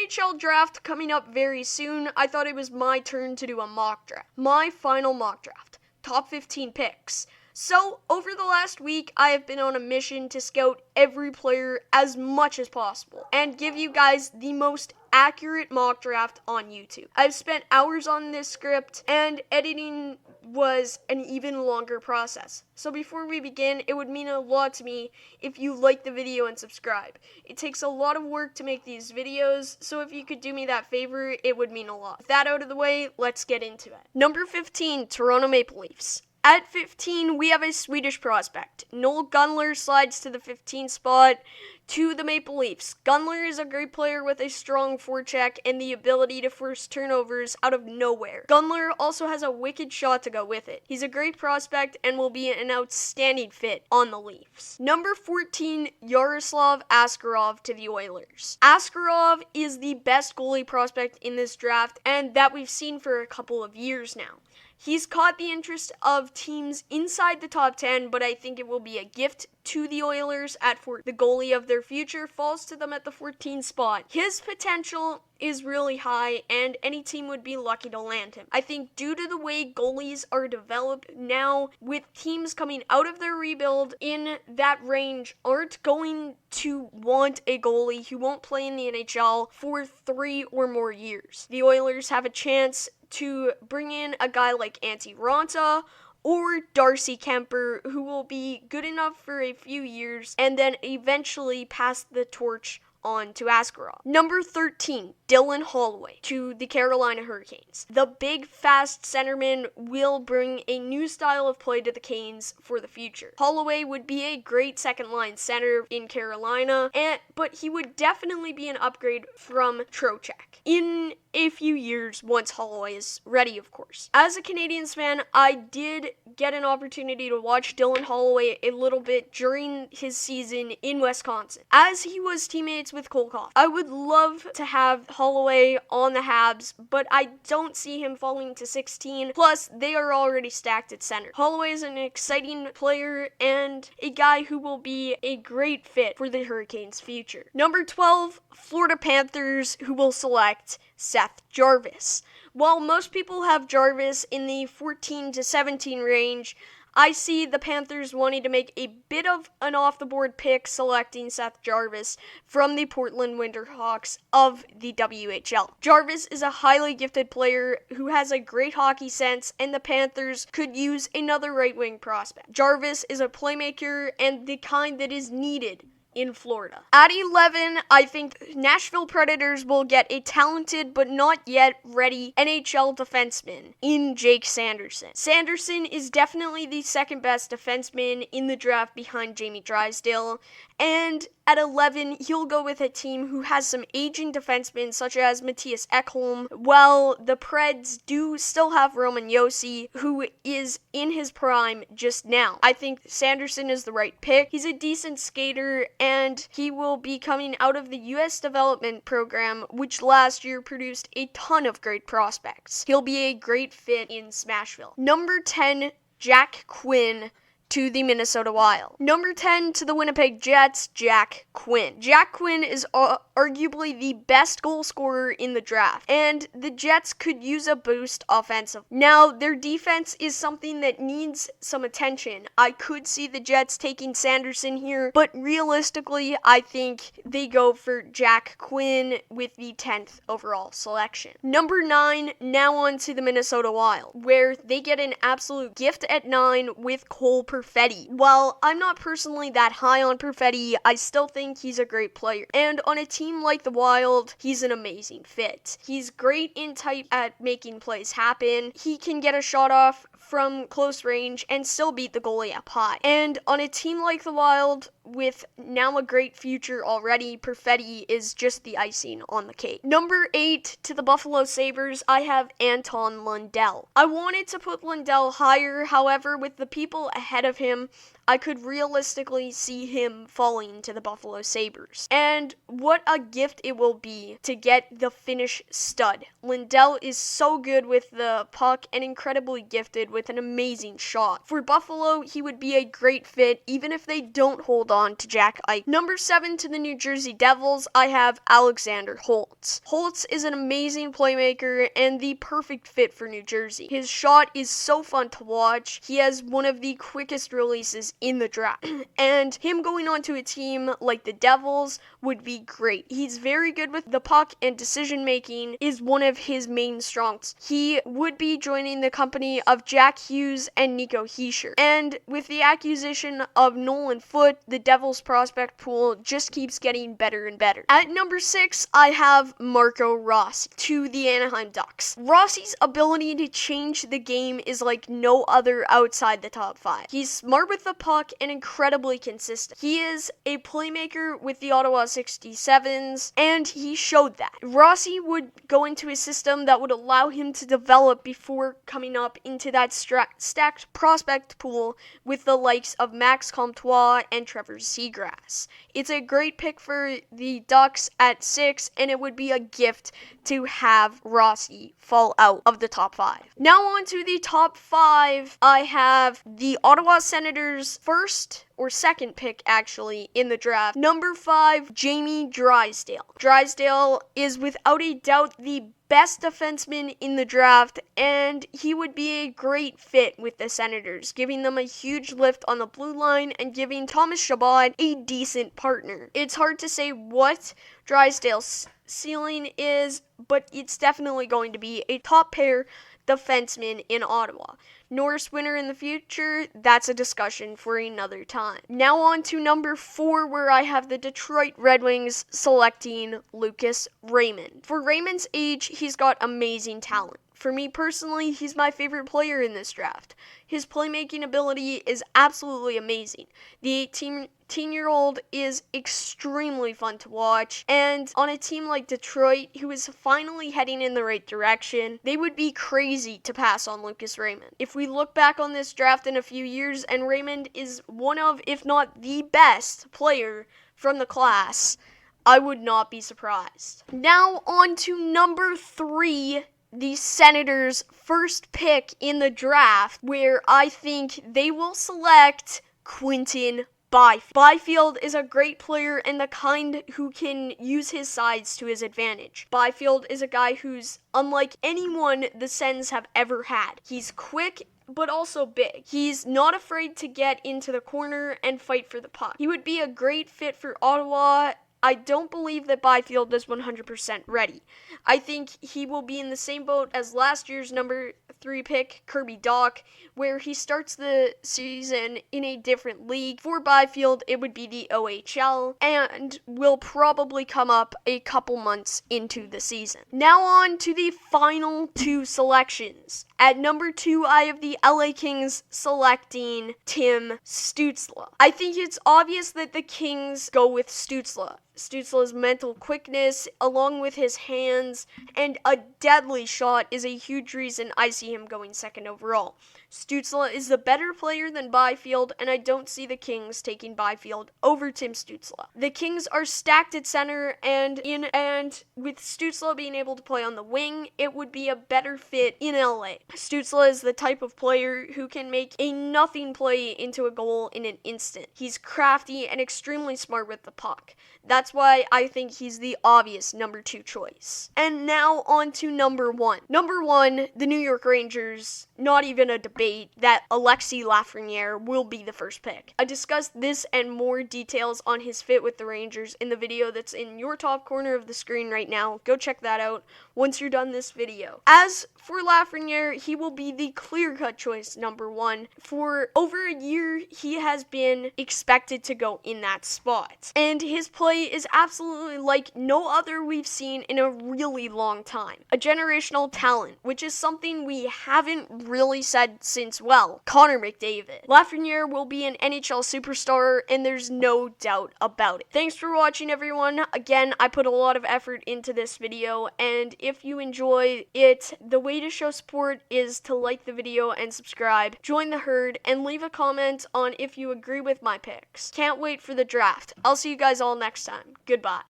NHL draft coming up very soon, I thought it was my turn to do a mock draft. My final mock draft. Top 15 picks. So, over the last week, I have been on a mission to scout every player as much as possible and give you guys the most accurate mock draft on YouTube. I've spent hours on this script, and editing was an even longer process. So before we begin, it would mean a lot to me if you like the video and subscribe. It takes a lot of work to make these videos, so if you could do me that favor, it would mean a lot. With that out of the way, let's get into it. Number 15, Toronto Maple Leafs. At 15, we have a Swedish prospect. Noel Gunler slides to the 15 spot to the Maple Leafs. Gunler is a great player with a strong forecheck and the ability to force turnovers out of nowhere. Gunler also has a wicked shot to go with it. He's a great prospect and will be an outstanding fit on the Leafs. Number 14, Yaroslav Askarov to the Oilers. Askarov is the best goalie prospect in this draft, and that we've seen for a couple of years now. He's caught the interest of teams inside the top 10, but I think it will be a gift to the Oilers at 4. The goalie of their future falls to them at the 14th spot. His potential is really high, and any team would be lucky to land him. I think due to the way goalies are developed now, with teams coming out of their rebuild in that range, aren't going to want a goalie who won't play in the NHL for 3 or more years. The Oilers have a chance to bring in a guy like Antti Raanta or Darcy Kemper, who will be good enough for a few years and then eventually pass the torch on to Askarov. Number 13, Dylan Holloway to the Carolina Hurricanes. The big, fast centerman will bring a new style of play to the Canes for the future. Holloway would be a great second-line center in Carolina, but he would definitely be an upgrade from Trocheck in a few years once Holloway is ready, of course. As a Canadiens fan, I did get an opportunity to watch Dylan Holloway a little bit during his season in Wisconsin, as he was teammates with Cole Caulfield. I would love to have Holloway on the Habs, but I don't see him falling to 16. Plus, they are already stacked at center. Holloway is an exciting player and a guy who will be a great fit for the Hurricanes' future. Number 12, Florida Panthers, who will select Seth Jarvis. While most people have Jarvis in the 14 to 17 range, I see the Panthers wanting to make a bit of an off-the-board pick selecting Seth Jarvis from the Portland Winterhawks of the WHL. Jarvis is a highly gifted player who has a great hockey sense, and the Panthers could use another right-wing prospect. Jarvis is a playmaker and the kind that is needed in Florida. At 11, I think Nashville Predators will get a talented but not yet ready NHL defenseman in Jake Sanderson. Sanderson is definitely the second best defenseman in the draft behind Jamie Drysdale, and at 11, he'll go with a team who has some aging defensemen such as Matthias Ekholm, while the Preds do still have Roman Josi, who is in his prime just now. I think Sanderson is the right pick. He's a decent skater, and he will be coming out of the U.S. development program, which last year produced a ton of great prospects. He'll be a great fit in Smashville. Number 10, Jack Quinn to the Minnesota Wild. Number 10 to the Winnipeg Jets, Jack Quinn. Jack Quinn is arguably the best goal scorer in the draft, and the Jets could use a boost offensively. Now, their defense is something that needs some attention. I could see the Jets taking Sanderson here, but realistically, I think they go for Jack Quinn with the 10th overall selection. Number 9, now on to the Minnesota Wild, where they get an absolute gift at 9 with Cole Perfetti. While I'm not personally that high on Perfetti, I still think he's a great player. And on a team like the Wild, he's an amazing fit. He's great in type at making plays happen. He can get a shot off from close range and still beat the goalie up high. And on a team like the Wild, with now a great future already, Perfetti is just the icing on the cake. Number 8 to the Buffalo Sabres, I have Anton Lundell. I wanted to put Lundell higher, however, with the people ahead of him, I could realistically see him falling to the Buffalo Sabres. And what a gift it will be to get the Finnish stud. Lundell is so good with the puck and incredibly gifted with an amazing shot. For Buffalo, he would be a great fit even if they don't hold on to Jack Eichel. Number 7 to the New Jersey Devils, I have Alexander Holtz. Holtz is an amazing playmaker and the perfect fit for New Jersey. His shot is so fun to watch. He has one of the quickest releases in the draft. And him going onto a team like the Devils would be great. He's very good with the puck and decision making is one of his main strengths. He would be joining the company of Jack Hughes and Nico Hischier. And with the acquisition of Nolan Foote, the Devils prospect pool just keeps getting better and better. At number 6, I have Marco Rossi to the Anaheim Ducks. Rossi's ability to change the game is like no other outside the top 5. He's smart with the puck and incredibly consistent. He is a playmaker with the Ottawa 67s, and he showed that. Rossi would go into a system that would allow him to develop before coming up into that stacked prospect pool with the likes of Max Comtois and Trevor Seagrass. It's a great pick for the Ducks at 6, and it would be a gift to have Rossi fall out of the top 5. Now on to the top 5. I have the Ottawa Senators' first or second pick actually in the draft. Number 5, Jamie Drysdale. Drysdale is without a doubt the best defenseman in the draft, and he would be a great fit with the Senators, giving them a huge lift on the blue line and giving Thomas Chabot a decent partner. It's hard to say what Drysdale's ceiling is, but it's definitely going to be a top pair defenseman in Ottawa. Norris winner in the future, that's a discussion for another time. Now on to number 4, where I have the Detroit Red Wings selecting Lucas Raymond. For Raymond's age, he's got amazing talent. For me personally, he's my favorite player in this draft. His playmaking ability is absolutely amazing. The 18-year-old is extremely fun to watch, and on a team like Detroit, who is finally heading in the right direction, they would be crazy to pass on Lucas Raymond. If we look back on this draft in a few years, and Raymond is one of, if not the best player from the class, I would not be surprised. Now on to number 3, the Senators' first pick in the draft, where I think they will select Quinton Byfield. Byfield is a great player and the kind who can use his size to his advantage. Byfield is a guy who's unlike anyone the Sens have ever had. He's quick, but also big. He's not afraid to get into the corner and fight for the puck. He would be a great fit for Ottawa. I don't believe that Byfield is 100% ready. I think he will be in the same boat as last year's number 3 pick, Kirby Dach, where he starts the season in a different league. For Byfield, it would be the OHL, and will probably come up a couple months into the season. Now on to the final 2 selections. At number 2, I have the LA Kings selecting Tim Stuetzle. I think it's obvious that the Kings go with Stuetzle. Stuetzle's mental quickness, along with his hands, and a deadly shot is a huge reason I see him going second overall. Stuetzle is the better player than Byfield, and I don't see the Kings taking Byfield over Tim Stuetzle. The Kings are stacked at center, and with Stuetzle being able to play on the wing, it would be a better fit in LA. Stuetzle is the type of player who can make a nothing play into a goal in an instant. He's crafty and extremely smart with the puck. That's why I think he's the obvious number 2 choice. And now on to number 1. Number 1, the New York Rangers. Not even a debate that Alexis Lafreniere will be the first pick. I discussed this and more details on his fit with the Rangers in the video that's in your top corner of the screen right now. Go check that out once you're done this video. As for Lafreniere, he will be the clear-cut choice number 1. For over a year, he has been expected to go in that spot. And his play is absolutely like no other we've seen in a really long time. A generational talent, which is something we haven't really said since, well, Connor McDavid. Lafreniere will be an NHL superstar, and there's no doubt about it. Thanks for watching, everyone. Again, I put a lot of effort into this video, and if you enjoy it, the way to show support is to like the video and subscribe, join the herd, and leave a comment on if you agree with my picks. Can't wait for the draft. I'll see you guys all next time. Goodbye.